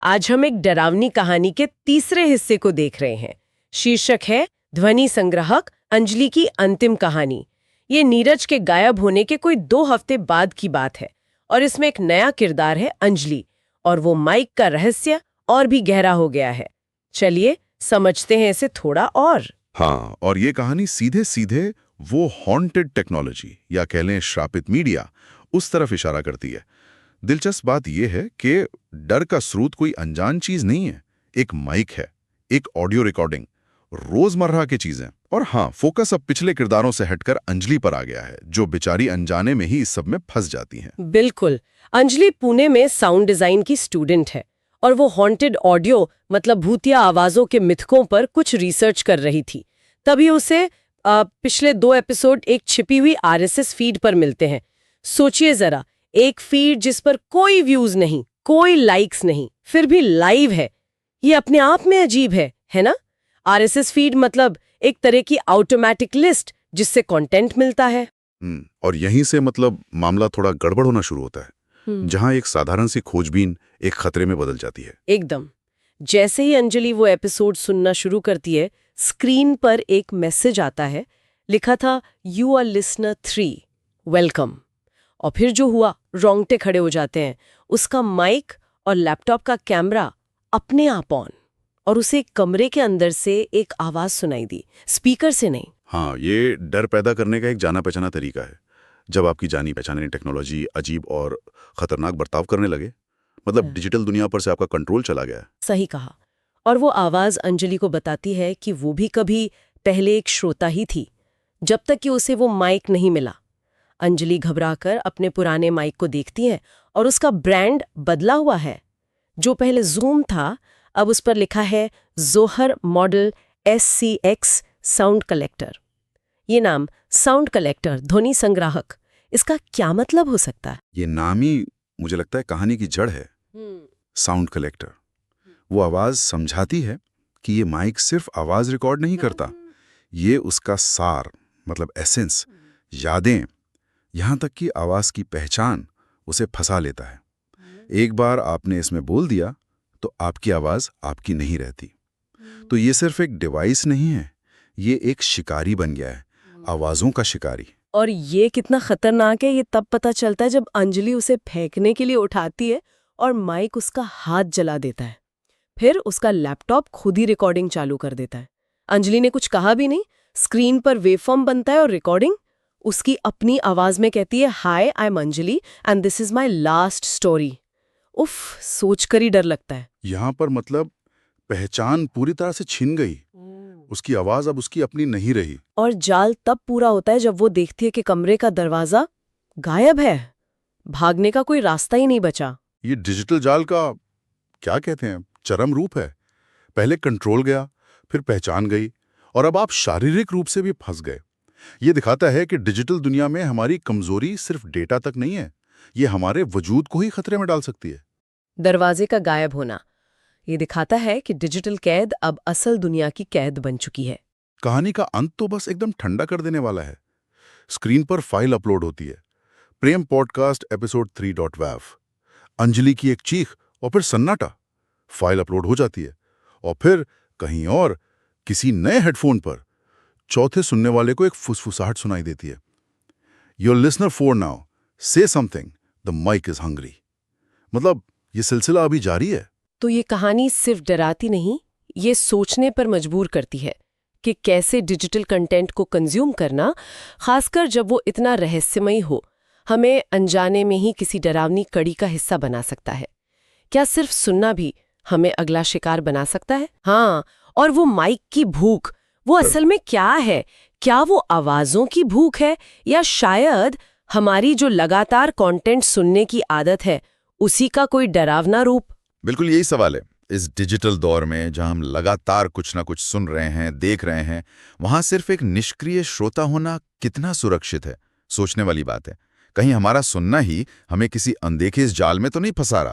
आज हम एक डरावनी कहानी के तीसरे हिस्से को देख रहे हैं। शीर्षक है ध्वनि संग्राहक अंजलि की अंतिम कहानी। ये नीरज के गायब होने के कोई 2 हफ्ते बाद की बात है और इसमें एक नया किरदार है अंजलि, और वो माइक का रहस्य और भी गहरा हो गया है। चलिए समझते हैं इसे थोड़ा और। हाँ, और ये कहानी सीधे सीधे वो हॉन्टेड टेक्नोलॉजी या कह लें श्रापित मीडिया उस तरफ इशारा करती है। दिलचस्प बात यह है कि डर का स्रोत कोई अनजान चीज नहीं है, एक माइक है, एक ऑडियो रिकॉर्डिंग, रोजमर्रा की चीजें। और हाँ, फोकस अब पिछले किरदारों से हटकर अंजलि पर आ गया है, जो बेचारी अनजाने में ही इस सब में फंस जाती हैं। बिल्कुल। अंजलि पुणे में साउंड डिजाइन की स्टूडेंट है और वो हॉन्टेड ऑडियो मतलब भूतिया आवाजों के मिथकों पर कुछ रिसर्च कर रही थी। तभी उसे पिछले 2 एपिसोड एक छिपी हुई आरएसएस फीड पर मिलते हैं। सोचिए जरा, एक फीड जिस पर कोई व्यूज नहीं, कोई लाइक्स नहीं, फिर भी लाइव है। ये अपने आप में अजीब है ना? आरएसएस फीड मतलब एक तरह की ऑटोमेटिक लिस्ट जिससे कंटेंट मिलता है। और यहीं से मतलब मामला थोड़ा गड़बड़ होना शुरू होता है, जहां एक साधारण सी खोजबीन एक खतरे में बदल जाती है। एकदम। जैसे ही अंजलि वो एपिसोड सुनना शुरू करती है, स्क्रीन पर एक मैसेज आता है, लिखा था यू आर लिसनर 3 वेलकम। और फिर जो हुआ, रोंगटे खड़े हो जाते हैं। उसका माइक और लैपटॉप का कैमरा अपने आप ऑन, और उसे एक कमरे के अंदर से एक आवाज सुनाई दी, स्पीकर से नहीं। हाँ, ये डर पैदा करने का एक जाना पहचाना तरीका है। जब आपकी जानी पहचानी टेक्नोलॉजी अजीब और खतरनाक बर्ताव करने लगे, मतलब डिजिटल दुनिया पर से आपका कंट्रोल चला गया है। सही कहा। और वो आवाज अंजलि को बताती है कि वो भी कभी पहले एक श्रोता ही थी, जब तक कि उसे वो माइक नहीं मिला। अंजलि घबराकर अपने पुराने माइक को देखती है और उसका ब्रांड बदला हुआ है। जो पहले जूम था, अब उस पर लिखा है जोहर मॉडल SCX साउंड कलेक्टर। ये नाम साउंड कलेक्टर, ध्वनि संग्राहक, इसका क्या मतलब हो सकता है? ये नाम ही मुझे लगता है कहानी की जड़ है। Sound collector. वो आवाज समझाती है कि ये माइक सिर्फ आवाज रिकॉर्ड नहीं करता, ये उसका सार मतलब एसेंस, यादें, यहां तक कि आवाज की पहचान उसे फंसा लेता है। एक बार आपने इसमें बोल दिया तो आपकी आवाज आपकी नहीं रहती। तो ये सिर्फ एक डिवाइस नहीं है, ये एक शिकारी बन गया है, आवाजों का शिकारी। और ये कितना खतरनाक है, ये तब पता चलता है जब अंजलि उसे फेंकने के लिए उठाती है और माइक उसका हाथ जला देता है। फिर उसका लैपटॉप खुद ही रिकॉर्डिंग चालू कर देता है। अंजलि ने कुछ कहा भी नहीं, स्क्रीन पर वेवफॉर्म बनता है और रिकॉर्डिंग उसकी अपनी आवाज में कहती है, hi I am Anjali and this is my last story. उफ, सोचकर ही डर लगता है। यहां पर मतलब पहचान पूरी तरह से छिन गई, उसकी आवाज अब उसकी अपनी नहीं रही। और जाल तब पूरा होता है जब वो देखती है कि कमरे का दरवाजा गायब है, भागने का कोई रास्ता ही नहीं बचा। ये डिजिटल जाल का क्या कहते हैं, चरम रूप है। पहले कंट्रोल गया, फिर पहचान गई, और अब आप शारीरिक रूप से भी फंस गए। ये दिखाता है कि डिजिटल दुनिया में हमारी कमजोरी सिर्फ डेटा तक नहीं है, ये हमारे वजूद को ही खतरे में डाल सकती है। दरवाजे का गायब होना ये दिखाता है कि डिजिटल कैद अब असल दुनिया की कैद बन चुकी है। कहानी का अंत तो बस एकदम ठंडा कर देने वाला है। स्क्रीन पर फाइल अपलोड होती है, प्रेम पॉडकास्ट एपिसोड 3.wav, अंजलि की एक चीख और फिर सन्नाटा। फाइल अपलोड हो जाती है और फिर कहीं और किसी नए हेडफोन पर चौथे सुनने वाले को एक फुसफुसाहट सुनाई देती है, your listener 4 now say something, the mic is hungry. मतलब ये सिलसिला अभी जारी है। तो ये कहानी सिर्फ डराती नहीं, ये सोचने पर मजबूर करती है कि कैसे डिजिटल कंटेंट को कंज्यूम करना, खासकर जब वो इतना रहस्यमयी हो, हमें अनजाने में ही किसी डरावनी कड़ी का हिस्सा बना सकता है। क्या सिर्फ सुनना भी हमें अगला शिकार बना सकता है? हाँ, और वो माइक की भूख, वो असल में क्या है? क्या वो आवाजों की भूख है, या शायद हमारी जो लगातार कंटेंट सुनने की आदत है उसी का कोई डरावना रूप? बिल्कुल यही सवाल है। इस डिजिटल दौर में जहां हम लगातार कुछ ना कुछ सुन रहे हैं, देख रहे हैं, वहां सिर्फ एक निष्क्रिय श्रोता होना कितना सुरक्षित है? सोचने वाली बात है। कहीं हमारा सुनना ही हमें किसी अनदेखे इस जाल में तो नहीं फंसा रहा?